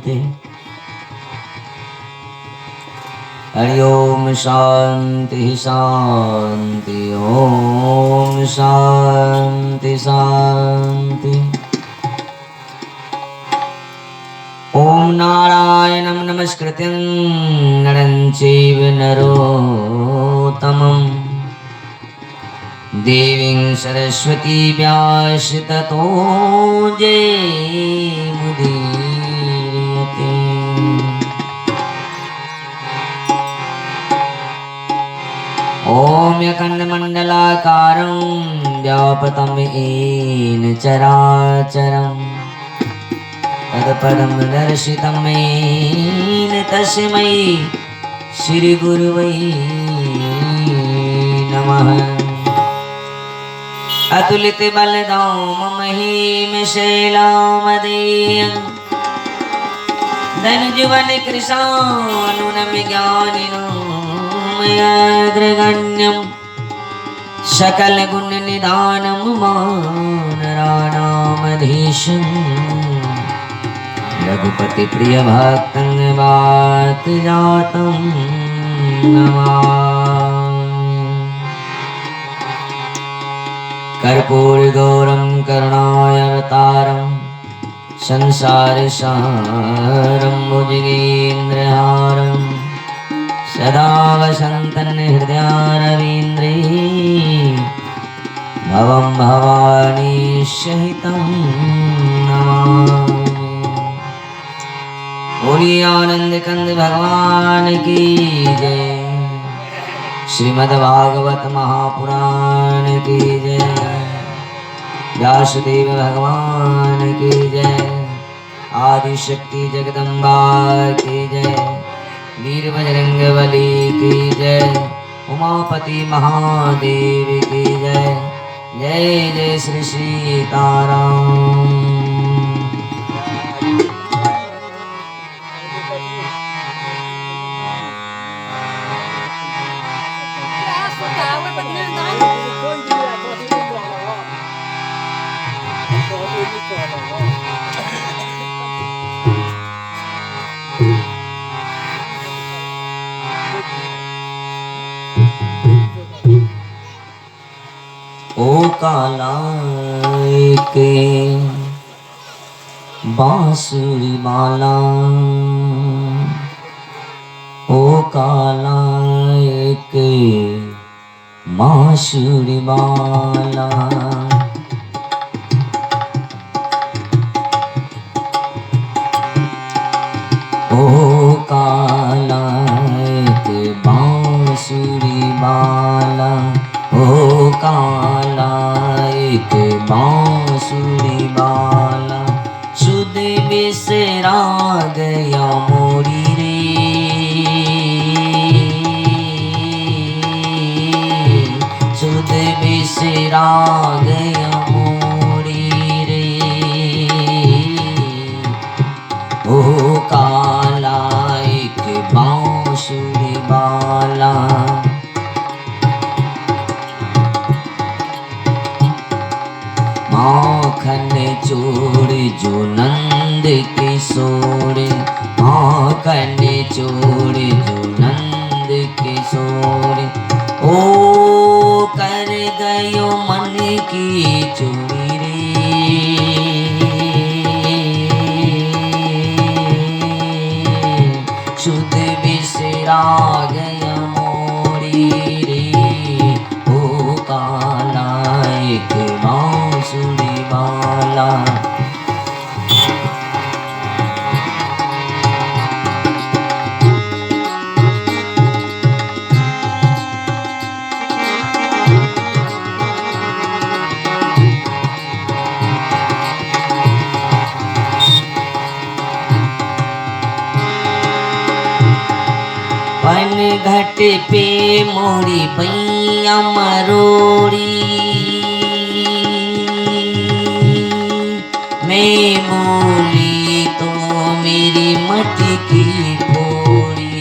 शांति। हरि ओम शांति शांति ओम शांति शांति। ओम नारायणं नमस्कृत्यं नरं चैव नरोत्तमं देवीं सरस्वती व्यास ततो जयमुदीरयते। ओम अखंडमंडलाकारं व्याप्तं येन चराचरं तत्पदं दर्शितं येन तस्मै श्रीगुरुवे नमः। अतुलित बलधाम महीमशैलामदेयं धनुजुवन कृशानुनं ज्ञानिनं मयाग्रगण्यं सकल गुण निधानं मानराणामधीशं रघुपति प्रिय भक्तं वात जातं नमामि। कर्पूर गौरं करुणावतारं संसार सारं भुजगेन्द्रहारं सदा वसन्तं हृदयारविन्द्रे भवं भवानी सहितं नमामि। बोलिए आनंद कंद भगवान की जय। श्रीमद्भागवत महापुराण की जय। व्यासदेव भगवान की जय। आदि शक्ति जगदम्बा की जय। वीर बजरंगबली की जय। उमापति महादेव की जय। जय जय श्री सीताराम। ओ काला के बांसुरी माला, ओ काला के बांसुरी माला, ओ काला के बांसुरी माला, ओ काला एक बांसुरी बाला, सुध बिसरा गया मोरी रे, सुध बिसरा गया मोरी रे। ओ काला एक बांसुरी बाला, माखन चोर जो नंद किशोर, माखन चोर जो नंद किशोर, ओ कर गयो मन की चोरी रे, शुद्ध बिसरा गया मोरी रे। ओ काला एक बांसुरी बाला, पन घट पे मोरी पैया मरोड़ी, मैं बोली तो मेरी मटकी फोड़ी,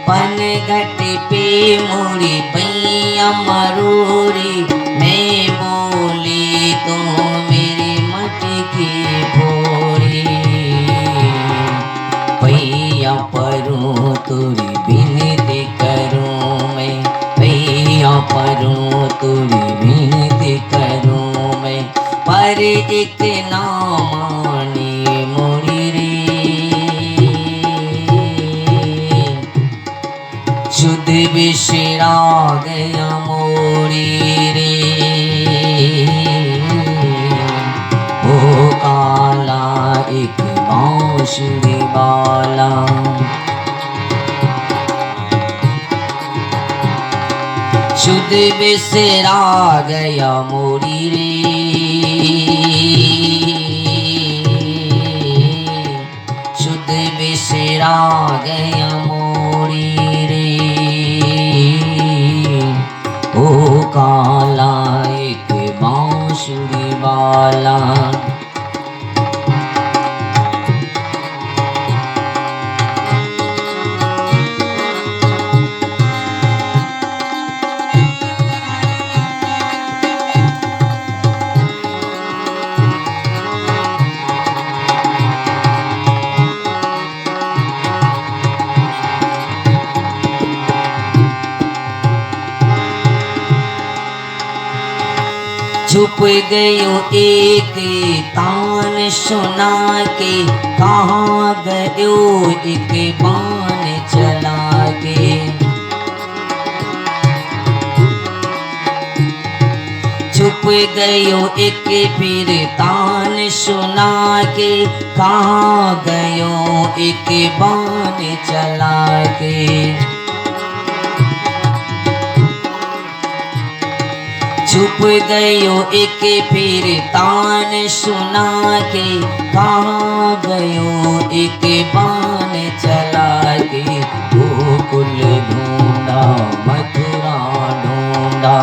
पन घट पे मोरी पैया मरोड़ी, मैं बोली तो मेरी मटकी फोड़ी। एक ना माने मोरी रे शुद्ध बिसरा गया मोरी रे ओ काला एक बांसुरी वाला शुद्ध बिसरा गया मोरी रे शुद्ध बिसरा गया मोरी रे ओ काला एक बांसुरी वाला छुप गयो एक तान सुना के कहाँ गयो एक बाण चला के छुप गयो एक फिर तान सुना के कहाँ गयो एक बाण चला के छुप गयो एक फिर तान सुना के कहाँ गयो एक बाण चला के गोकुल ढूंढा मथुरा ढूंढा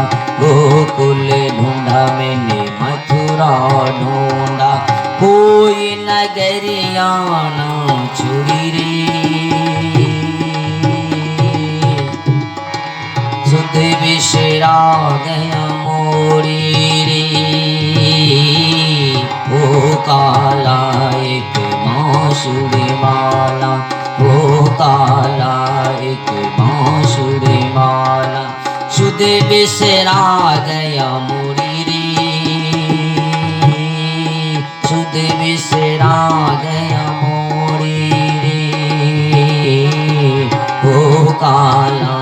गोकुल ढूंढा मैंने मथुरा ढूंढा कोई नगरिया ना छुड़ी रे शुद्ध बिसरा गया मोरी रे ओ काला एक बांसुरी वाला ओ काला एक बांसुरी वाला शुद्ध बिसरा गया मोरी रे शुद्ध बिसरा गया मोरी रे ओ काला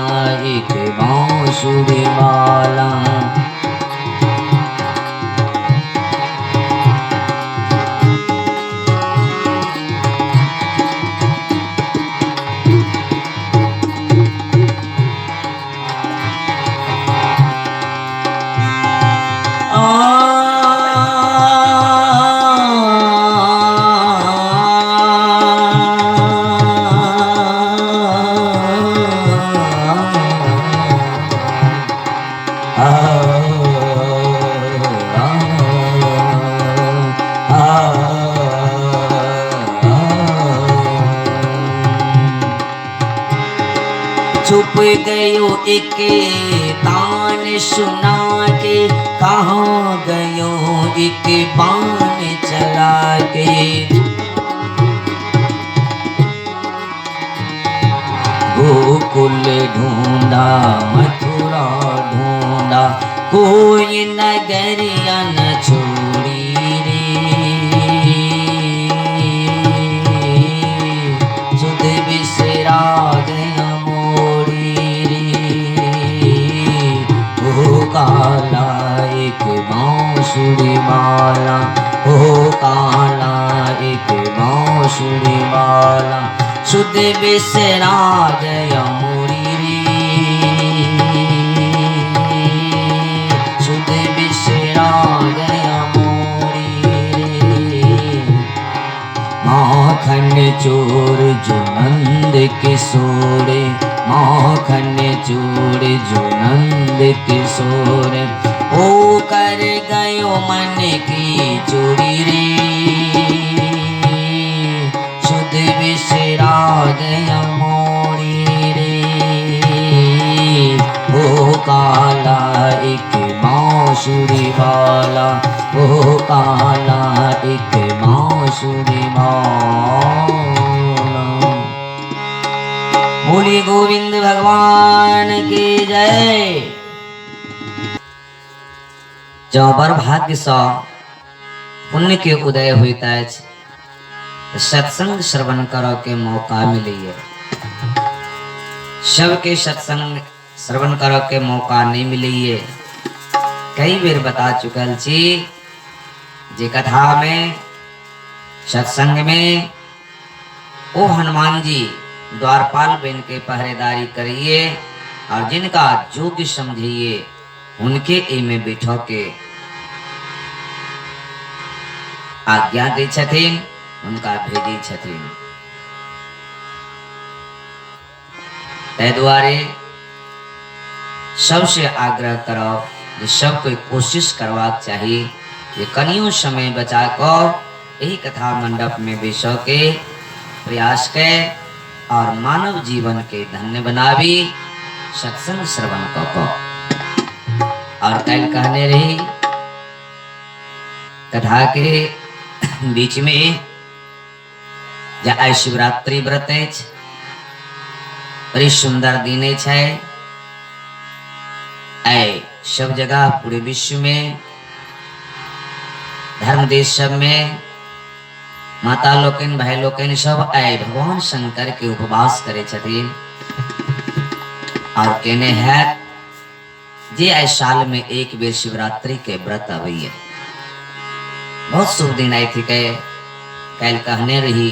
एक बांसुरी वाला छुप गयो एक तान सुना के कहाँ गयो एक बाण चला के गोकुल ढूंढा मथुरा ढूंढा कोई नगरिया न छोड़ी रे शुद्ध बिसरा गया काला एक बांसुरी वाला ओ काला एक बांसुरी वाला शुद्ध बिसरा गया मोरी रे शुद्ध बिसरा गया मोरी रे माखन चोर जो नंद किशोरे माखन चूड़ जो नंद किशोर ओ कर गयो मन की चोरी रे शुद्ध बिसरा गया मोरी रे ओ काला एक बांसुरी वाला ओ काला एक बांसुरी वाला बोलिए गोविंद भगवान की जय। चौबर भाग्य सा पुण्य के उदय होता है। सत्संग श्रवण करो के मौका मिलिए, सबके सत्संग श्रवण करो के मौका नहीं मिलिए। कई बेर बता चुकल छी जे कथा में सत्संग में ओ हनुमान जी द्वारपाल बन के पहरेदारी करिए और जिनका जोग्य समझिए उनके ए में बैठो के आज्ञा दे छथिन, उनका भेजी छथिन। तै द्वारे सबसे आग्रह करो कि सब कोई कोशिश करवाक चाहिए कि कनियो समय बचा को यही कथा मंडप में बैसो के प्रयास के और मानव जीवन के धन्य बनावी सत्संग श्रवण को। और कल कहने रही कथा के बीच में आज शिवरात्रि व्रत बड़ी सुंदर दिन है। सब जगह पूरे विश्व में धर्म देश सब में माता लोकन भाई लोकन सब भगवान शंकर के उपवास करे छथिन और कहने है जे आज साल में एक बेर शिवरात्रि के व्रत अवैये। बहुत शुभ दिन आई थी कल कहने रही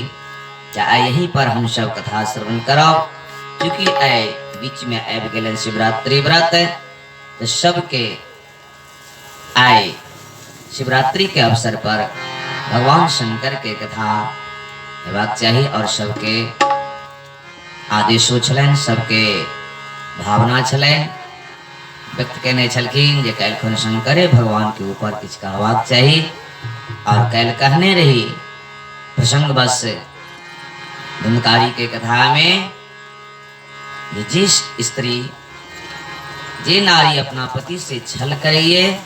यही पर हम सब कथा श्रवण करो, क्योंकि बीच में आब गए शिवरात्रि व्रत तो सबके आए शिवरात्रि के अवसर पर भगवान शंकर के कथा हेबाक चाहिए और सबके आदेशो छलन, सबके भावना छलन। व्यक्त कहने छलखिन जे काल्हि शंकरे भगवान के ऊपर किछु कहबाक चाहिए। और काल्हि कहने रही प्रसंग बस धुनकारी के कथा में जिस स्त्री जे नारी अपना पति से छल करिए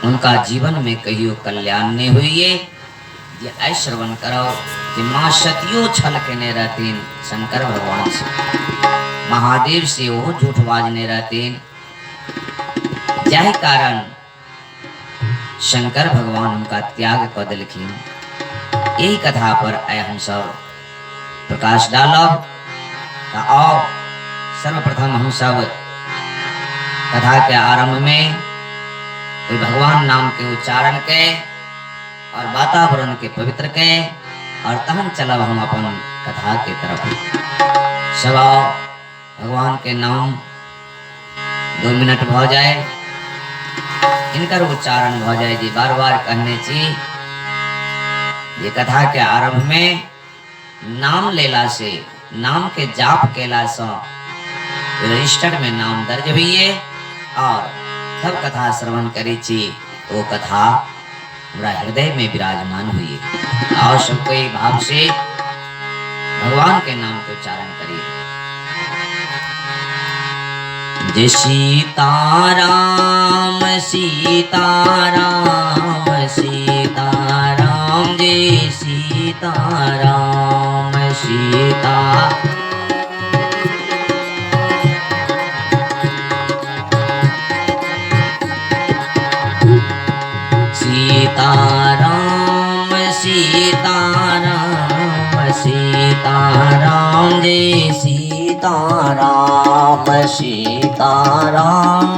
उनका जीवन में कहियो कल्याण नहीं हुई। ये ऐ श्रवण करो कि माँ सतियो छल के रहतीन शंकर भगवान से, महादेव से वो झूठ बाजने रहतीन, जाहि कारण शंकर भगवान उनका त्याग कर दिलखिन। यही कथा पर आए हम सब प्रकाश डालब। आओ सर्वप्रथम हम सब कथा के आरंभ में भगवान नाम के उच्चारण के और वातावरण के पवित्र के और तहन चलब हम अपन कथा के तरफ। सब आओ भगवान के नाम 2 मिनट हो जाए, इनकर उच्चारण हो जाए जी। बार बार कहने ची ये कथा के आरंभ में नाम लेला से, नाम के जाप केला से रजिस्टर में नाम दर्ज हुई और तब कथा श्रवण करी छी तो कथा हमारा हृदय में विराजमान हुई। आओ सब कोई भाव से भगवान के नाम के उच्चारण करिए। जय सीताराम सीताराम सीताराम, जय सीताराम सीता सीताराम सीताराम सीताराम, जय सीताराम सीताराम।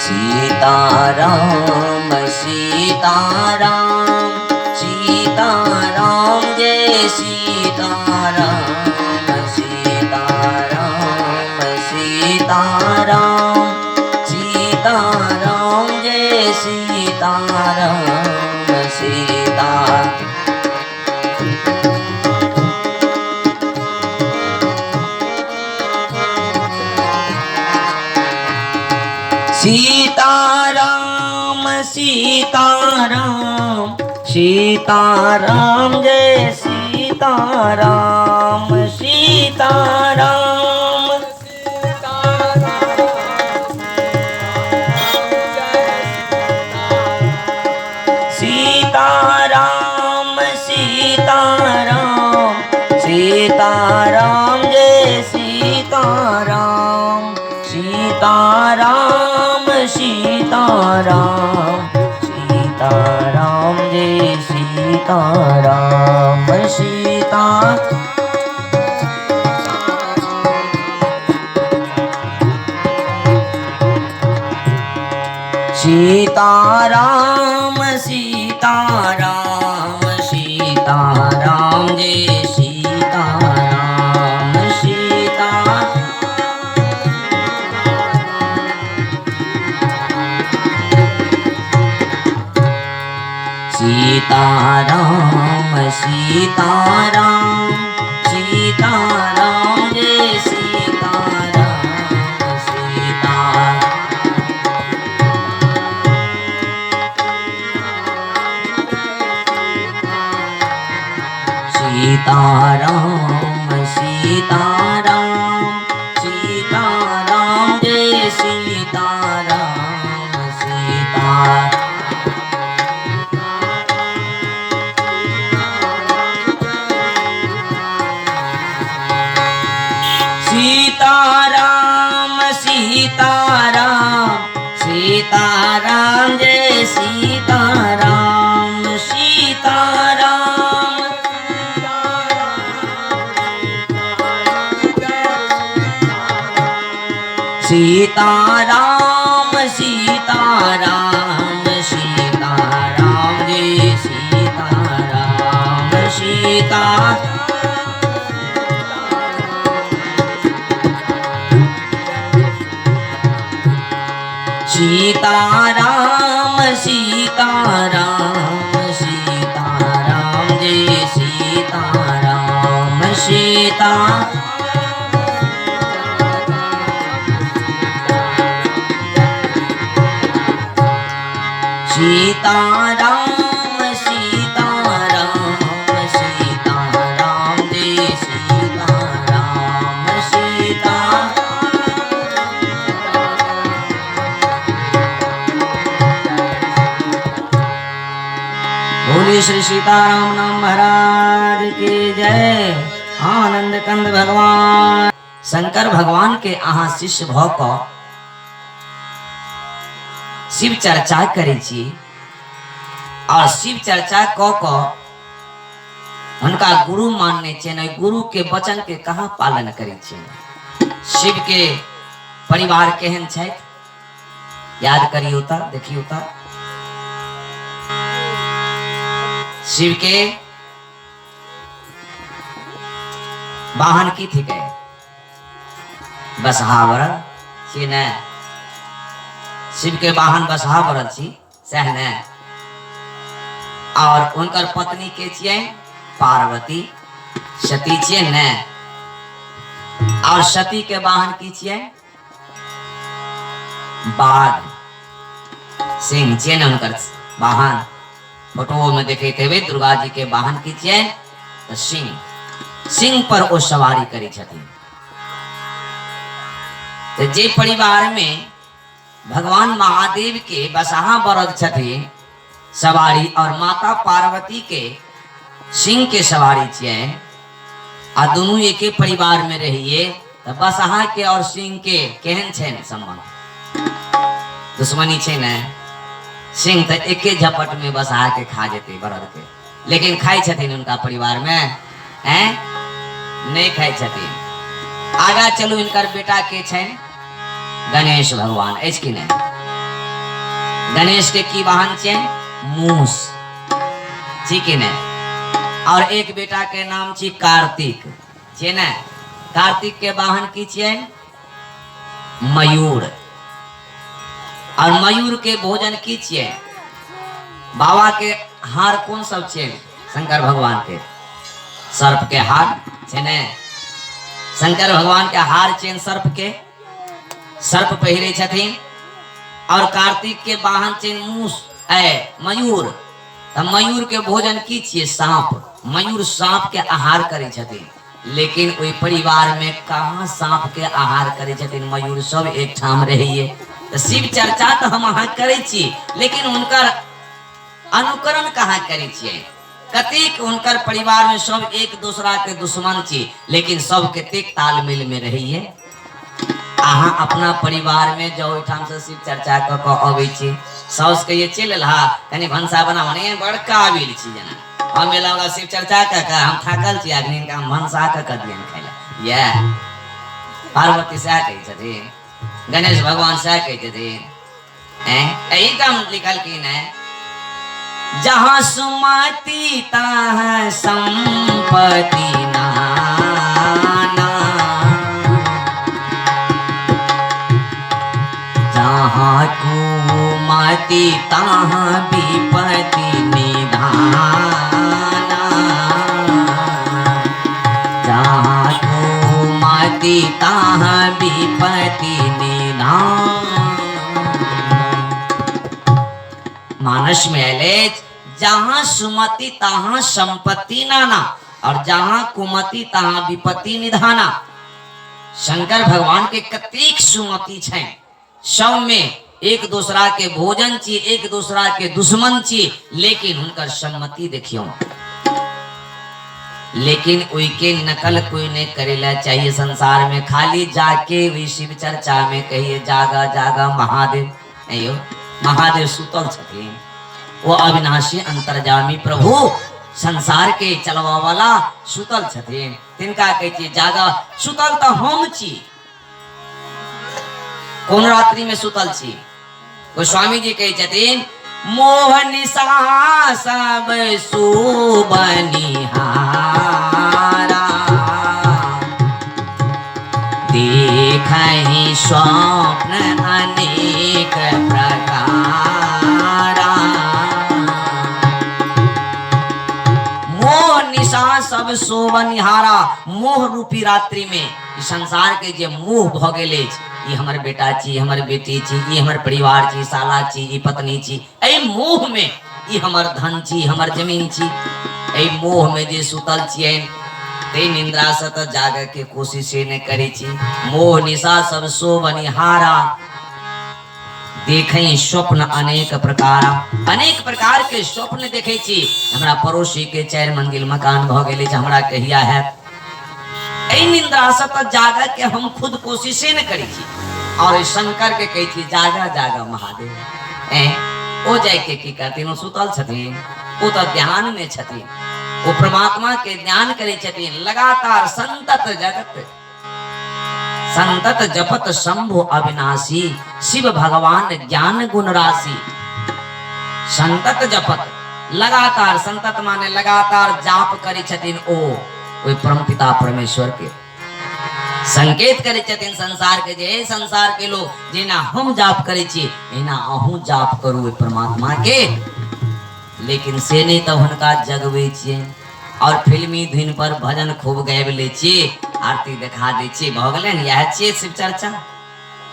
सीताराम सीताराम सीताराम, जय सीताराम सीताराम सीताराम सीताराम, जय सीताराम सीता। सीताराम सीताराम सीताराम, जय सीताराम सीताराम सीताराम सीताराम सीताराम जय सीताराम सीताराम सीताराम सीताराम जय सीताराम सीता सीताराम सीताराम सीताराम जय सीताराम सीता सीताराम सीताराम सीताराम जय सीताराम सीता सीताराम सीताराम सीताराम जय सीताराम सीता सीताराम सीताराम सीताराम जय सीताराम सीताराम सीताराम सीताराम सीताराम जय सीताराम सीता सीताराम सीताराम सीताराम जय सीताराम सीता सीताराम सीताराम सीताराम जय सीताराम सीता बोले श्री सीताराम नाम महाराज की जय। आनंद कंद भगवान शंकर भगवान के अहाँ शिष्य भ क शिव चर्चा करे छी और शिव चर्चा क उनका गुरु मानने चाहिए, गुरु के वचन के कहाँ पालन करे चाहिए। शिव के परिवार केहन छै याद करियो ता देखियो ता। शिव के वाहन की थी के बसहावर छी ने, शिव के वाहन बसहावर छी सह ने, और उनकर पत्नी के छिए पार्वती सती छिए ने, और सती के वाहन की छिए बाघ सिंह छिए ने उनकर वाहन। फोटो में देखे थे दुर्गा जी के वाहन की छिए तो सिंह, सिंह पर वो सवारी करी छथिन। तो जे परिवार में भगवान महादेव के बसहा बरद छथिन सवारी और माता पार्वती के सिंह के सवारी छिए, आ दोनों एक परिवार में रहिए तो बसहा के और सिंह के केहन छै संबंध, दुश्मनी छै ने। सिंह तो एके झपट में बसहा के खा जेते बरद के, लेकिन खाई छथिन उनका परिवार में हैं नहीं खाई छथिन। आगा चलू इनकर बेटा के छै गणेश भगवान एच की नहीं। गणेश के की वाहन छै मूस ठीक है ने, और एक बेटा के नाम छी कार्तिक छे ने। कार्तिक के वाहन की छिए मयूर, और मयूर के भोजन की छिए बाबा के हार कौन सब छे शंकर भगवान के सर्प के हार छे ने। शंकर भगवान के हार चेन सर्प के, सर्प पहिरे छथिन, और कार्तिक के वाहन चेन मूस मयूर। तो मयूर के भोजन की छिए सांप, मयूर सांप के आहार करे छथिन, लेकिन ओई परिवार में कहाँ सांप के आहार करे छथिन, मयूर सब एक ठाम रहिए। तो शिव चर्चा तो हम अहाँ करे छी, लेकिन उनकर अनुकरण कहाँ करे छिए। कतेक उनकर परिवार में सब एक दूसरा के दुश्मन छी, लेकिन सब कतेक तालमेल में रहिए। अहाँ अपना परिवार में जो ठाम से शिव चर्चा क अबै छी, साउस के ये चल रहा कनी भंसा बनावने बड़का आबिल छी जना हम लगा शिव चर्चा का हम थाकल छी अग्नि का भंसा का दियन खाइला। ये पार्वती से कहे छथिन, गणेश भगवान से कहे छथिन, यही काम लिखल की न, जहाँ सुमति तहाँ संपत्ति नाना, जहाँ कुमति तहाँ विपत्ति निधाना, जहाँ कुमति तहाँ विपत्ति निधाना। मानस में अले जहाँ सुमति तहाँ संपत्ति नाना और जहाँ कुमति तहाँ विपत्ति निधाना। शंकर भगवान के कतेक सुमति छै, सब में एक दूसरा के भोजन छी, एक दूसरा के दुश्मन छी, लेकिन उनकर सम्मति देखियो। लेकिन उनके नकल कोई नहीं करेला चाहिए संसार में, खाली जाके भी शिव चर्चा में कहिए जागा जागा महादेव। अयो महादेव सुतल छथिन, वो अविनाशी अंतर्जामी प्रभु संसार के चलवा वाला सुतल छथिन, तिनका कहै छी जागा। सुतल तो हम छी, कौन रात्रि में सुतल छी? गोस्वामी जी कहै छथिन, मोह निशा सब सुबनिहारा, देखहि स्वप्न अनेक प्रकारा। मोह निशा सब सोबनिहारा, मोह रूपी रात्रि में संसार के जे मोह भ गेले, ये हमर बेटा छी, हमर बेटी छी, ये हमर परिवार छी, साला छी, ये पत्नी छी, ए मोह में ये हमर धन छी, हमर जमीन छी, ए मोह में जे सुतल छियै ते निंद्रा से तो जागे के कोशिश ने करी छी। मोह निशा सब सोबनिहारा, देखें स्वप्न अनेक प्रकार, अनेक प्रकार के स्वप्न देखे छी। हमरा पड़ोसी के 4 मंजिल मकान भ गेले, हमरा कहिया है ए निंद्रा से तो जागा के हम खुद कोशिश न करी छी। और शंकर के कही थी जागा जागा महादेव। ओ जाय के की करती नो सुतल छथिन, वो तो ध्यान में छथिन, वो परमात्मा के ध्यान करे छथिन लगातार संतत जगत संतत जपत शंभु अविनाशी, शिव भगवान ज्ञान गुण राशि। संतत जपत लगातार, संतत माने लगातार जाप करे छथिन ओ कोई परमपिता परमेश्वर के संकेत करे छथिन संसार के, जे संसार के लोग जेना हम जाप करे छी एना अहू जाप करू परमात्मा के। लेकिन से नहीं तो हुनका जगवे छिए और फिल्मी धुन पर भजन खूब गाबि ले छिए, आरती देखा दे छिए, भ गेलै न। यह छिए शिव चर्चा।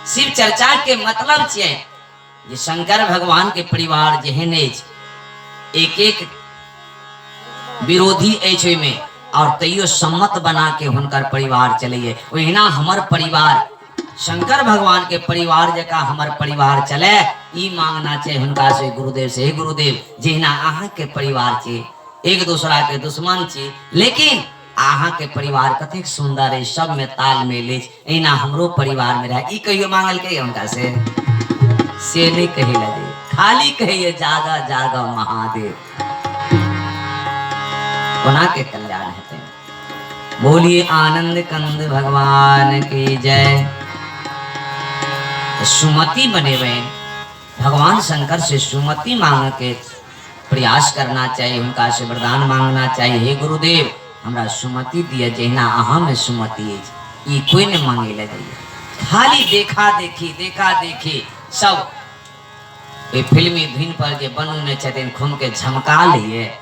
शिव चर्चा के मतलब छिए जे शंकर भगवान के परिवार जेहन अछि, एक एक विरोधी अछि में और तैयो सम्मत बना के हुनकर परिवार चलिए। ओहिना हमर परिवार शंकर भगवान के परिवार जका हमर परिवार चले, ई मांगना चाहिए हुनका से गुरुदेव से। गुरुदेव जहिना अहाँ के परिवार छी, एक दूसरा के दुश्मन छी, लेकिन अहाँ के परिवार कतेक सुंदर है, सब में तालमेल है, एना हमरो परिवार में रहे। ई कहियो मांगल के हुनका से नहीं कही लगे, खाली कहिए जागा जागा महादेव, कोना के कल्याण हेते। बोलिए आनंद कंद भगवान की जय। सुमति बनेवे, भगवान शंकर से सुमति मांग के प्रयास करना चाहिए, उनका से वरदान मांगना चाहिए। हे गुरुदेव हमरा सुमति दिए, जहिना अहाँ में सुमति है, ये कोई नहीं मांगे लगे। खाली देखा देखी सब फिल्मी धुन पर जे बनू ने छथिन खून के झमका लिए,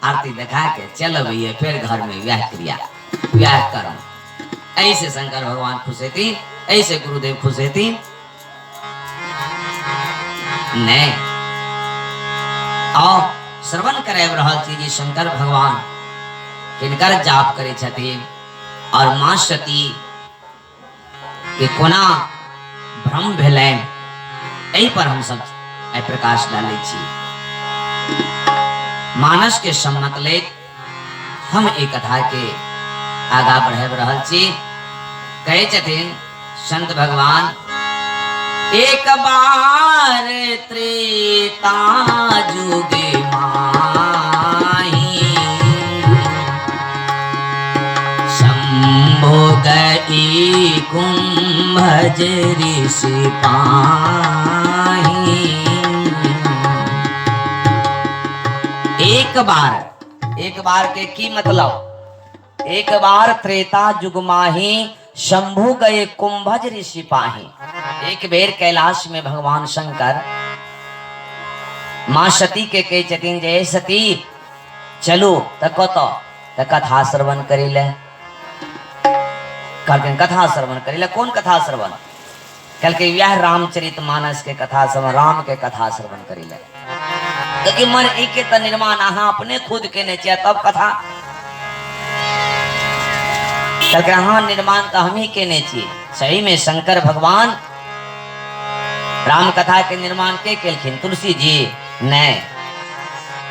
आरती दिखा के चल भैया फिर घर में व्याह क्रिया व्याह कर्म। ऐसे शंकर भगवान खुश थी, ऐसे गुरुदेव खुश थी। नहीं और श्रवण करे रहल छी जी शंकर भगवान किनकर जाप करे छथिन और मां सती के कोना भ्रम भेलैन, एहि पर हम सब प्रकाश डाले छी। मानस के सम्मत ले हम एक कथा के आगा बढ़े रहल छी। कहे छथिन संत भगवान, एक बार त्रेता जुग माही शंभु गई कुंभज ऋषि पाही। एक बार के की मतलब, एक बार त्रेता जुग माही शंभु गए कुंभज ऋषि पाही। एक बेर कैलाश में भगवान शंकर मां सती के कहे छथिन, जय सती चलो त कथा श्रवण करी ले। कहते कथा श्रवण करी ले। कौन कथा श्रवण? कल के यह रामचरित मानस के कथा श्रवण, राम के कथा श्रवण करी ले। क्योंकि मन एक त निर्माण अहाँ अपने खुद के ने चाहिए तब कथा। कल के हाँ निर्माण तो हम ही के ने चाहिए। सही में शंकर भगवान राम कथा के निर्माण के केलखिन? तुलसी जी ने।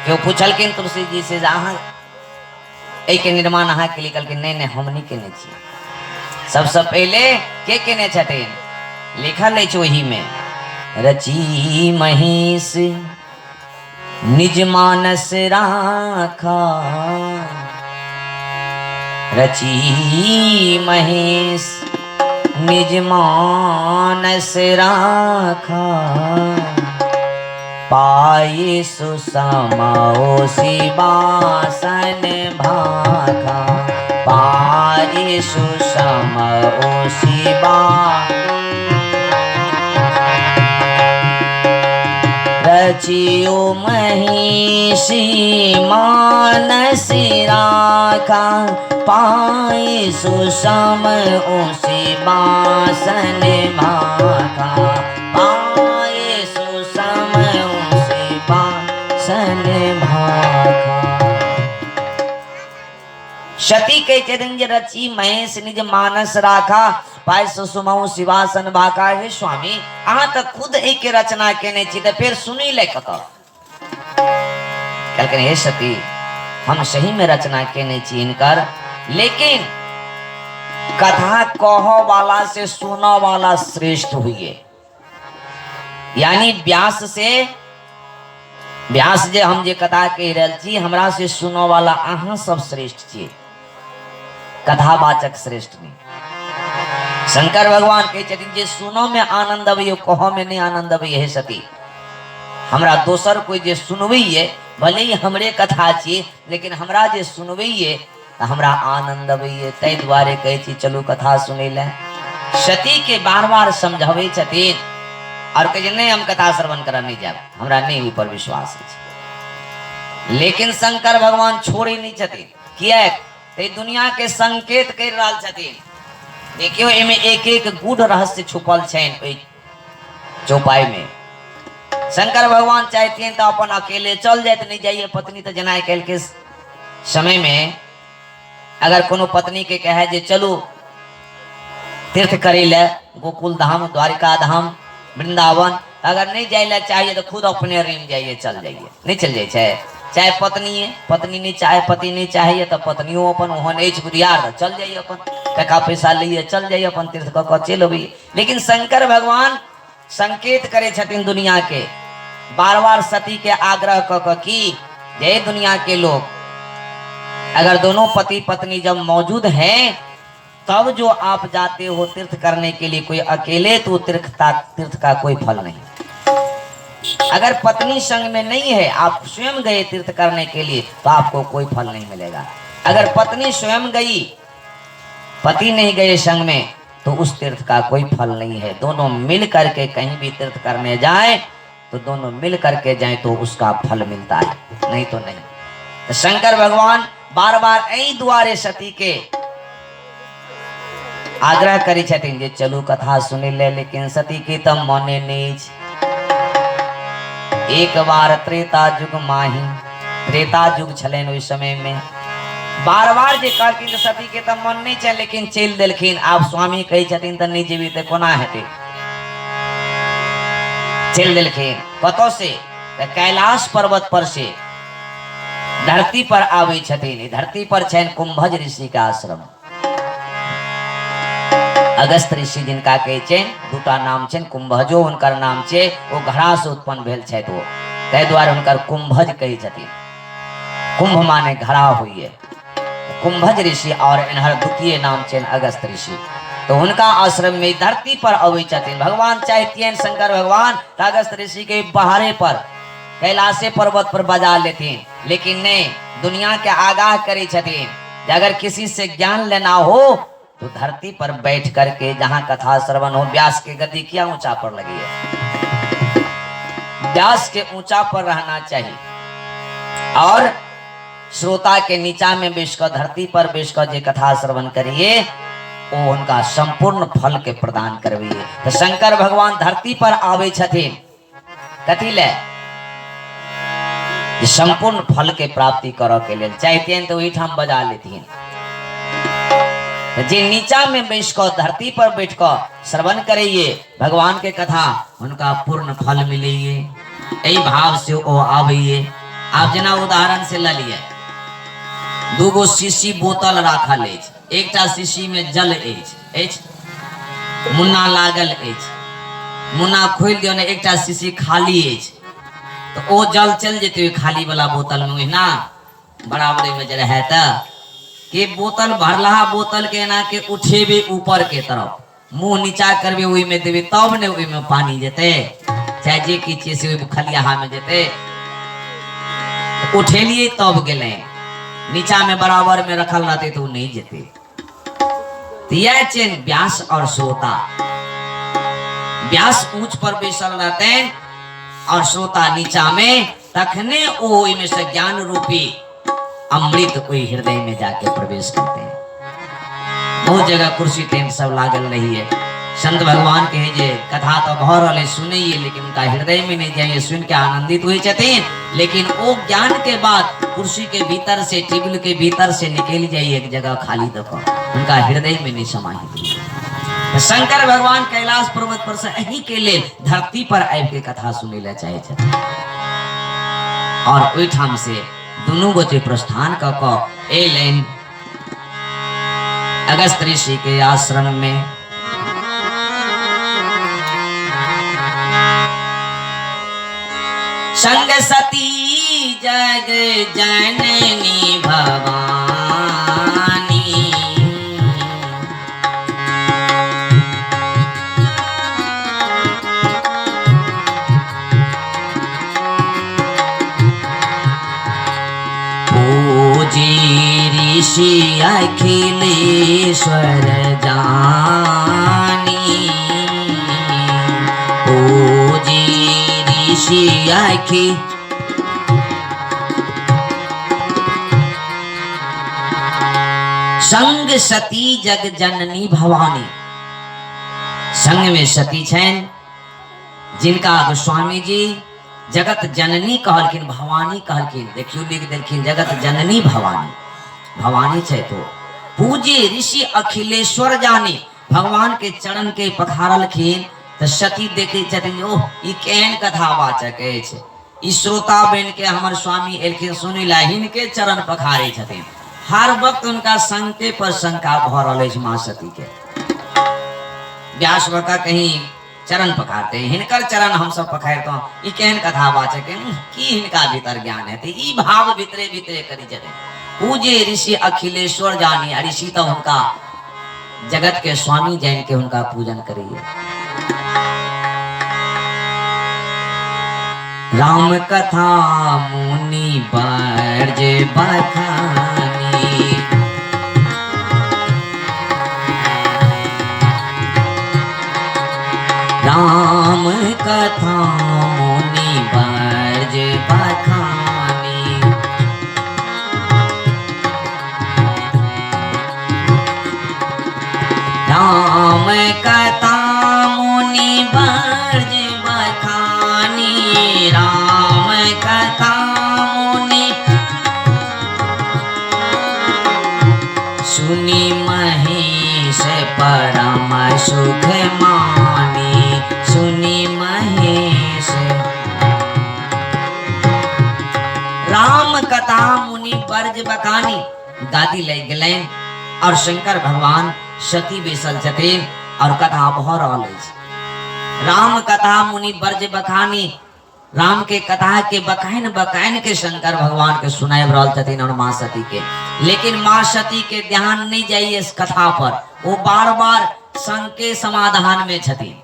क्यों पूछलखिन तुलसी जी से अहाँ के निर्माण अहाँ के लिए? कहलखिन नहीं हमनी के ने चाहिए। सबसे पहले के केने छथिन? लिखल है वही में, रची महिष निज मानस राखा, रची महिष निज मानस राखा, पाए सुसमो सिंहासन भाखा, पाए सुसमो सिंहासन। रचियो महिषी मानस राखा, पाए सुसम सिंहासन भाखा, पाए सुसम सिंहासन भाखा। सती के चरण रची महेश निज मानस राखा, पाए सुसुमऊ सिंहासन भाखा। हे स्वामी अहाँ तो खुद एक रचना केने छी तो फिर सुनी ले कत? कहलखिन हे सती हम सही में रचना केने छी इनकर, लेकिन कथा कहो वाला से सुनो वाला श्रेष्ठ हुई। यानी व्यास जे हम जे कथा कह रहल छी हमरा से सुनो वाला अहाँ सब श्रेष्ठ छी, कथावाचक श्रेष्ठ नहीं। शंकर भगवान कहे छथिन जे सुनो में आनंद अबैये कहो में नहीं आनंद अबैये। हे सती हमरा दोसर कोई जे सुनबैये भले ही हमरे कथा छी, लेकिन हमरा जे सुनबैये त हमरा आनंद अबैये। तै दुआरे कहे छी चलू कथा सुनै ले। सती के बार बार समझावे छथिन और कहे नहीं हम कथा श्रवण करऽ नहीं जाब, हमरा नहीं ऊपर विश्वास है। लेकिन शंकर भगवान छोड़े नहीं छथिन। किया? दुनिया के संकेत कर रहल छथिन। देखियो एमे एक एक गूढ़ रहस्य छुपल छन चौपाई में। शंकर भगवान चाहते तो अपन अकेले चल जाए, नहीं जाइए पत्नी तो जना कल के समय में अगर कोनो पत्नी के कहे जे चलो तीर्थ करे ले गोकुल धाम, द्वारिका धाम, वृंदावन, अगर नहीं जाए चाहिए तो खुद अपने रेम जाइए, चल जाइए। नहीं चल जाए चाहे पत्नी है, पत्नी नहीं चाहे, पति नहीं चाहिए तो पत्नियों अपन ओहन एज बुधियार चल जाइए, अपन टका पैसा लिए चल जाइए, अपन तीर्थ क चल अबैए। लेकिन शंकर भगवान संकेत करे छथिन दुनिया के, बार बार सती के आग्रह क की जे दुनिया के लोग अगर दोनों पति पत्नी जब मौजूद हैं तब जो आप जाते हो तीर्थ करने के लिए कोई अकेले, तो तीर्थ का कोई फल नहीं। अगर पत्नी संग में नहीं है, आप स्वयं गए तीर्थ करने के लिए, तो आपको कोई फल नहीं मिलेगा। अगर पत्नी स्वयं गई, पति नहीं गए संग में, तो उस तीर्थ का कोई फल नहीं है। दोनों मिल करके कहीं भी तीर्थ करने जाए तो दोनों मिल करके जाए तो उसका फल मिलता है, नहीं तो नहीं। तो शंकर भगवान बार बार यही द्वारे सती के आग्रह करी छथिन जे चलू कथा सुनी ले, लेकिन सती की तब मने नहीं। एक बार त्रेता युग माही, त्रेता युग छलन उस समय में बार बार जे कहलखिन तो सती के तब मन नहीं छे, लेकिन चल देलखिन। आप स्वामी कहे छथिन तो नहीं जेबी तो कोना हेतै, चल देलखिन। कतौ से? कैलाश पर्वत पर से धरती पर आवे छथिन। धरती पर छन कुंभज ऋषि का आश्रम। अगस्त ऋषि जिनका कहे छन, दूटा नाम छन कुंभजो उनकर नाम छे, वो घड़ा से उत्पन्न भेल छथि। वो तै द्वारे उनकर कुंभज कहे छथिन। कुंभ माने घड़ा हुई। कुंभज ऋषि और इनहर द्वितीय नाम छन अगस्त ऋषि। तो उनका आश्रम में धरती पर अवे छथिन। भगवान चाहतियन शंकर भगवान अगस्त ऋषि के बहारे पर कैलाशे पर्वत पर बजा लेथिन, लेकिन नहीं, दुनिया के आगाह करे छथिन। अगर किसी से ज्ञान लेना हो तो धरती पर बैठ करके जहां कथा श्रवण हो। व्यास के गद्दी क्या ऊंचा पर लगी है, व्यास के ऊंचा पर रहना चाहिए और श्रोता के नीचा में बैठकर धरती पर बैठकर जे कथा श्रवण करिए वो उनका संपूर्ण फल के प्रदान करविए। तो शंकर भगवान धरती पर आवे छथिन कथी ले, संपूर्ण फल के प्राप्ति करो के लिए चाहते तो वही ठाम बजा लेती। जे नीचा में बैठकर धरती पर बैठकर श्रवण करिए भगवान के कथा, उनका पूर्ण फल मिलिए। यही भाव से वो आविए। आप जना उदाहरण से ल लिए, दूगो शीशी बोतल राखल अछि, एकटा शीशी में जल अछि, मुन्ना लागल अछि, मुन्ना खोल दियो ने, एकटा शीशी खाली अछि, तो वो जल चल जेते खाली वाला बोतल में ना बराबरी में जरा है कि बोतल भरला बोतल के ना के उठेबे ऊपर के तरफ, मुंह नीचा करबे ओई में देबे तब ने ओई में पानी जेते, चाहे जे की चीज से खलियाहा में जेते। उठेलिए तब गेले, नीचा में बराबर में रखल रहते तो नहीं जेते। तो यह चेन व्यास और श्रोता, व्यास ऊंच पर बैसल रहते और श्रोता नीचा में, तखने ओ में से ज्ञान रूपी अमृत कोई हृदय में जाके प्रवेश करते हैं। बहुत जगह कुर्सी टेंट सब लागल रही है। संत भगवान के जे कथा तो भर रहे सुनिए, लेकिन उनका हृदय में नहीं जाइए, सुन के आनंदित हुए छथिन, लेकिन वो ज्ञान के बाद कुर्सी के भीतर से, टेबल के भीतर से निकल जाइए एक जगह खाली देखो, उनका हृदय में नहीं समाहित। शंकर भगवान कैलाश पर्वत पर से यही के लिए धरती पर आब के कथा सुने ला चाहे छथिन और ओई ठाम से दोनों गोटे प्रस्थान क ए लाइन अगस्त ऋषि के आश्रम में। संग सती जग जननी भवानी, ऋषि अखिलेश्वर जानी, पूजी ऋषि अखि संग सती जग जननी भवानी। संग में सती छन जिनका गोस्वामी जी जगत जननी कहलखिन, भवानी कहलखिन। देखियो लिख देलखिन जगत जननी भवानी, भवानी छे तो पूजे ऋषि अखिलेश्वर जानी। भगवान के चरण के पखारलखिन तो सती देखे छथिन, ओह ई केहन कथा वाचक अछि, ई श्रोता बन के हमर स्वामी एलखिन सुनि ला, हिनके चरण पखारे छथिन। हर वक्त उनका शंके पर शंका भ रहल अछि मां सती के। व्यास बका कहीं चरण पखारते, हिनकर चरण हम सब पखारतो, ई केहन कथा वाचक की हिनका भीतर ज्ञान है, ई भाव भीतरे भीतरे करी जरे। पूजे ऋषि अखिलेश्वर जानी, ऋषि तो उनका जगत के स्वामी जान के उनका पूजन करिए। राम कथा मुनि बरज बखानी, राम कथा मुनि बरज बखानी, राम कथा मुनि बरज बखानी, राम कथा मुनि सुनी महेश परम सुख मानी, सुनी महेश। राम कथा मुनि ब्रज बखानी गादी ले गलें और शंकर भगवान सती बेसल छथिन और कथा भर रहल अछि। राम कथा मुनि ब्रज बखानी, राम के कथा के बकाइन के शंकर भगवान के सुनाए रहल छथिन और माँ सती के। लेकिन माँ सती के ध्यान नहीं जाइए इस कथा पर, वो बार बार संग के समाधान में छथिन।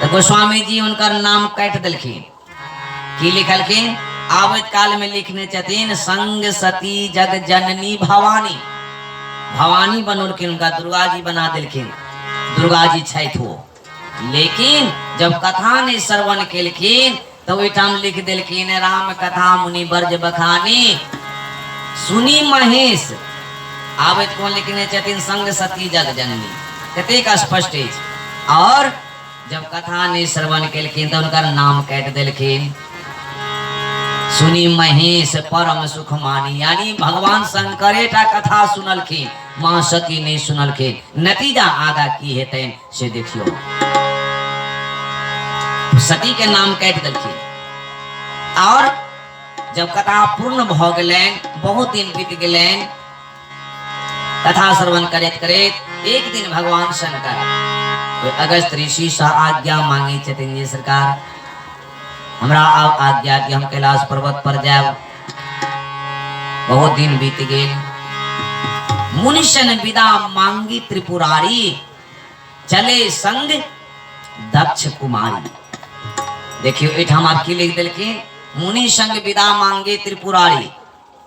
तो गोस्वामी जी उनकर नाम काट दिलखिन, की लिखलखिन आवत काल में लिखने छथिन संग सती जग जननी भवानी। भवानी बनोलखिन, उनका दुर्गा जी बना दिलखिन, दुर्गा जी छथि वो। लेकिन जब कथा ने श्रवण केलखिन तो ओइठाम लिख दिलखिन राम कथा मुनि ब्रज बखानी सुनी महेश। आवत कौन लिखने छथिन संग सती जग जननी, कतेक स्पष्ट है। और जब कथा ने श्रवण केलखिन तो उनका नाम काट दिलखिन सुनी महेश परम सुख मानी। यानी भगवान शंकरे टा कथा सुनलखिन, माँ सती नहीं सुनलखिन। नतीजा आगा की हेतै से देखियो। सती के नाम काट दिलखिन और जब कथा पूर्ण भ गेलैन, बहुत दिन बीत गेलैन, कथा श्रवण करैत करैत एक दिन भगवान शंकर अगस्त ऋषि से आज्ञा मांगी छथिन जे सरकार हमरा आज्ञा कि हम कैलाश पर्वत पर जाब। बहुत दिन बीत गेल, मुनिशन विदा मांगी त्रिपुरारी, चले संग दक्ष कुमारी। देखियो एठाम आप की लिख दिलखिन मुनि संग विदा मांगे त्रिपुरारी।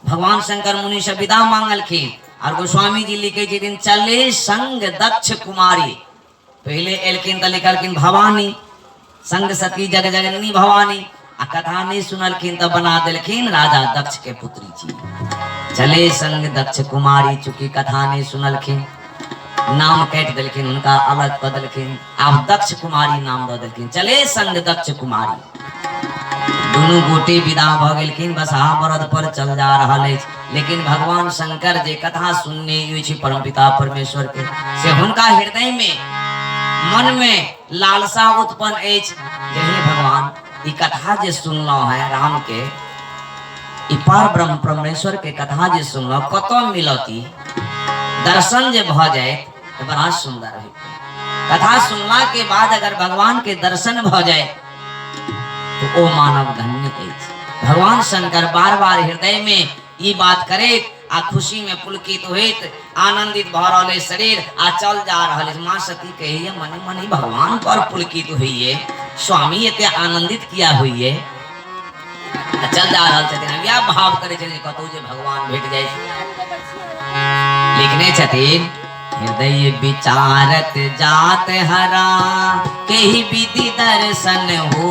भगवान शंकर मुनि से विदा मांगलखिन और गोस्वामी जी लिखे छथिन चले संग दक्ष कुमारी। पहले एलखिन तो लिखलखिन भवानी संग सती जग जननी भवानी, आ कथा नहीं सुनलखिन तो बना दिलखिन राजा दक्ष के पुत्री जी। चले संग दक्ष कुमारी, चूंकि कथा नहीं सुनलखिन नाम काट दिलखिन, उनका अलग कर दिलखिन, आप दक्ष कुमारी नाम दे दिलखिन। चले संग दक्ष कुमारी। दोनों गोटे विदा भ गेलखिन, बसहा बरद पर चल जा रहल अछि। लेकिन भगवान शंकर जे कथा सुनने अछि परमपिता परमेश्वर के, से हुनका हृदय में मन में लालसा उत्पन्न अछि जे हे भगवान ई कथा जे सुनलो है राम के, ई पार ब्रह्म परमेश्वर के कथा जे सुनलो कतो मिलती, दर्शन जे भ जाए तो बड़ा सुंदर है। कथा सुनला के बाद अगर भगवान के दर्शन भ जाए तो ओ मानव धन्य अछि। भगवान शंकर बार बार हृदय में ये बात करे आ खुशी में पुलकित होइत आनंदित भ रहले शरीर आ चल जा रहले। माँ सती कहिए मने मने भगवान पर पुलकित हुई, स्वामी एते आनंदित किया हुई, चल जा रहल छथिन। या भाव करे छथिन कतौ जे भगवान भेट जाए। लिखने छथिन हृदय विचारत जात हरा कही विधि दर्शन हो,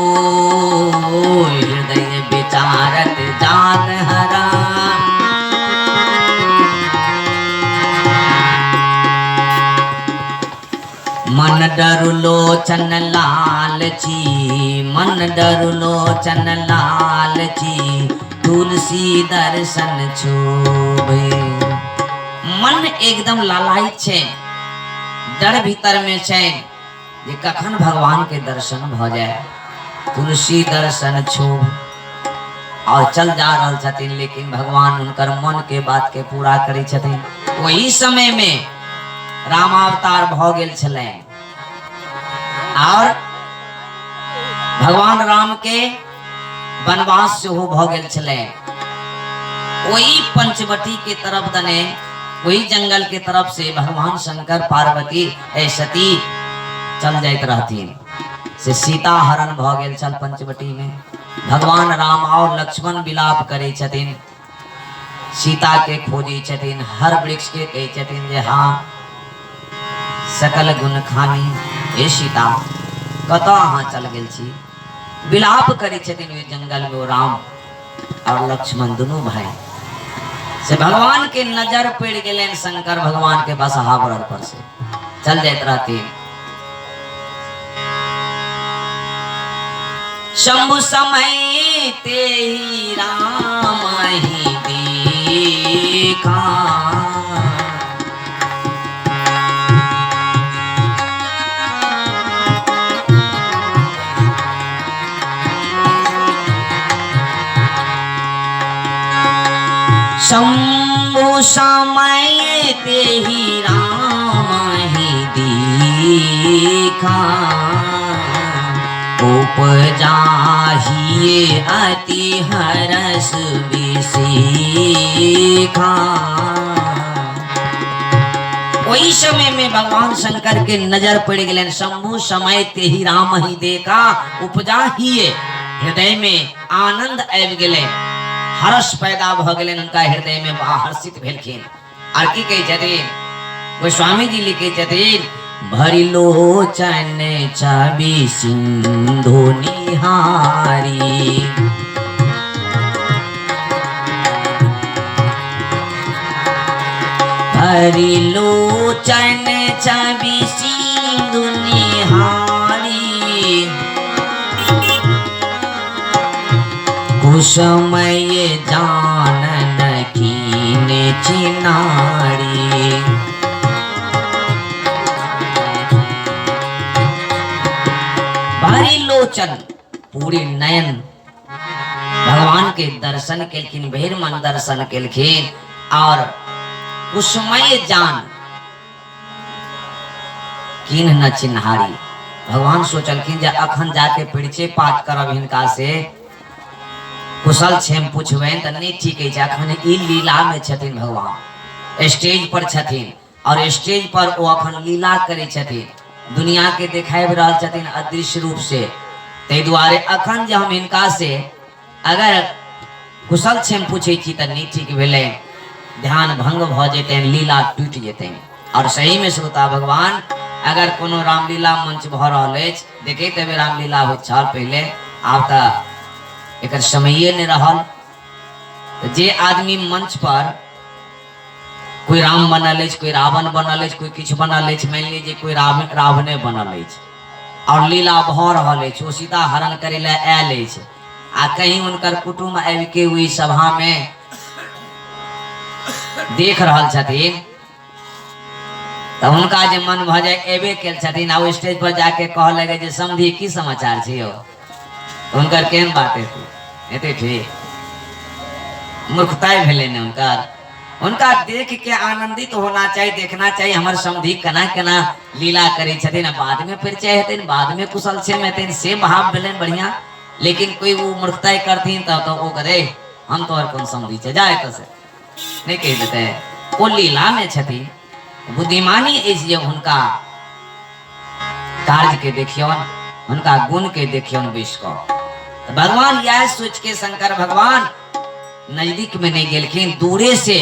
हृदय विचारत जात हरा मन डरु लोचन लालची, मन डरु लोचन लालची तुलसी दर्शन छुबे। मन एकदम लालायित छे, डर भीतर में छे जे कखन भगवान के दर्शन भ जाए, तुलसी दर्शन छुब। और चल जा रहल छथिन, लेकिन भगवान उनकर मन के बात के पूरा करे छथिन। वही समय में रामावतार भ गेल छले और भगवान राम के वनवास सेहो भ गेल छले। वही पंचवटी के तरफ दने, वही जंगल के तरफ से भगवान शंकर पार्वती सती चल जाइत रहथिन। से सीता हरण भ गेल छल पंचवटी में। भगवान राम और लक्ष्मण विलाप करे छथिन, सीता के खोजे छथिन, हर वृक्ष के कहे छथिन जे हाँ सकल गुण खानी हे सीता कत अहाँ चल गेल छी। विलाप करे छथिन वे जंगल में वो राम और लक्ष्मण दोनों भाई। से भगवान के नजर पड़ गए शंकर भगवान के बसहा बरद पर से चल जाते रहती। शंभु समय ते ही राम ही देखा, शंभु समय ते ही राम ही देखा उपजाहिए अति हरस विसेखा। वही समय में भगवान शंकर के नजर पड़ गए। शंभु समय ते ही राम ही देखा उपजाहिए, हृदय में आनंद आबि गेलै, हर्ष पैदा भ गेलै उनका हृदय में, हर्षित भेलखिन। आर की कहै छथिन गोस्वामी जी लिखे छथिन, भरि लोचन छवि सिंधु निहारी, भरि लोचन छवि सिंधु निहारी, कुसुमय जानन कीन चिनारी। भारी लोचन पूरे नयन भगवान के दर्शन केलखिन, बहिर्मन दर्शन केलखिन। और कुसुमय जान कीन न चिन्हारी, भगवान सोचलखिन जे अखन जाके परिचय पाठ करब हिनका से, कुशल क्षेम पूछबनि तऽ नहीं ठीक है। अखन ई लीला में छथिन, भगवान स्टेज पर छथिन और स्टेज पर वो अखन लीला करै छथिन, दुनिया के देखाबि रहल छथिन अदृश्य रूप से। तै दुआरे अखन जे हम हिनका से अगर कुशल क्षेम पूछे छी तऽ नहीं ठीक भेलै, ध्यान भंग भ जेतनि, लीला टूटि जेतनि। और सही में श्रोता भगवान, अगर कोनो रामलीला मंच भ रहल अछि, देखैत हेबै रामलीला होइत छल पहिले, आब तऽ एकर समये नहीं रहल। जे आदमी मंच पर कोई राम बनल अछि, कोई रावण बनल अछि, कोई किछु बनल अछि, मान लीजिए कोई रावणे बनल अछि और लीला भ रहल अछि, ओ सीता हरण करे ला आयल अछि, आ कहीं उनकर कुटुम्ब आबि के ओहि सभा में देख रहल छथिन, तो उनका जे मन भ जाए एबे केल छथिन, आ स्टेज पर जाके कह लगे जे समधी की समाचार छै यौ, उनकर केहन बात हेतै ठीक, मूर्खताई भेलै ने उनकर। उनका देख के आनंदित होना चाहिए, देखना चाहिए हमारे समधी केना केना लीला करे छथिन। बाद में परिचय हेतै, बाद में कुशल क्षेम हेतै, से भाव भेलनि बढ़िया। लेकिन कोई वो मूर्खताई करथिन तो वो करे हम तोहर कौन समधी छै, जाए तो से नहीं कह देते। वो लीला में छथिन, बुद्धिमानी अछि जे हुनका कार्य के देखियौन, उनका गुण के देखियौन बैस कऽ। भगवान यह सोच के शंकर भगवान नजदीक में नहीं गेलखिन, दूरे से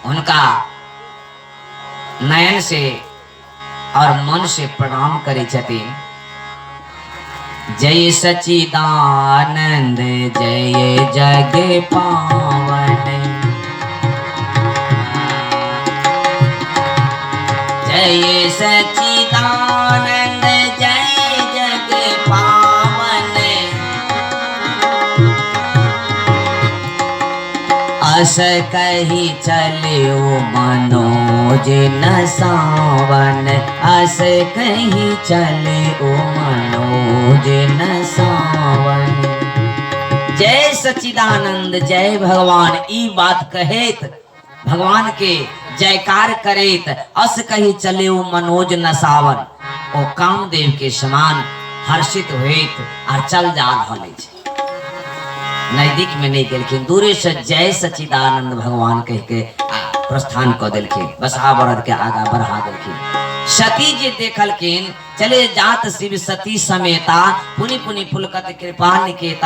उनका नयन से और मन से प्रणाम करे छथिन। जय सच्चिदानंद जय जग पावन, जय सच्चिदानंद जय जग पावन, अस कही चलियो मनोज न सावन, अस कही चलियो मनोज न सावन। जय सच्चिदानंद जय भगवान, ई बात कहेत भगवान के जयकार करेत, अस कही चलियो मनोज न सावन, ओ कामदेव के समान हर्षित होइत और चल जा रहल अछि। नजदीक में नहीं गेलखिन, दूरे से जय सच्चिदानंद भगवान कह के प्रस्थान क देलखिन, बसहा बरद के आगा बढ़ा देलखिन। सती जी देखलखिन, चले जात शिव सती समेता, पुनि पुनि पुलकत कृपा निकेता।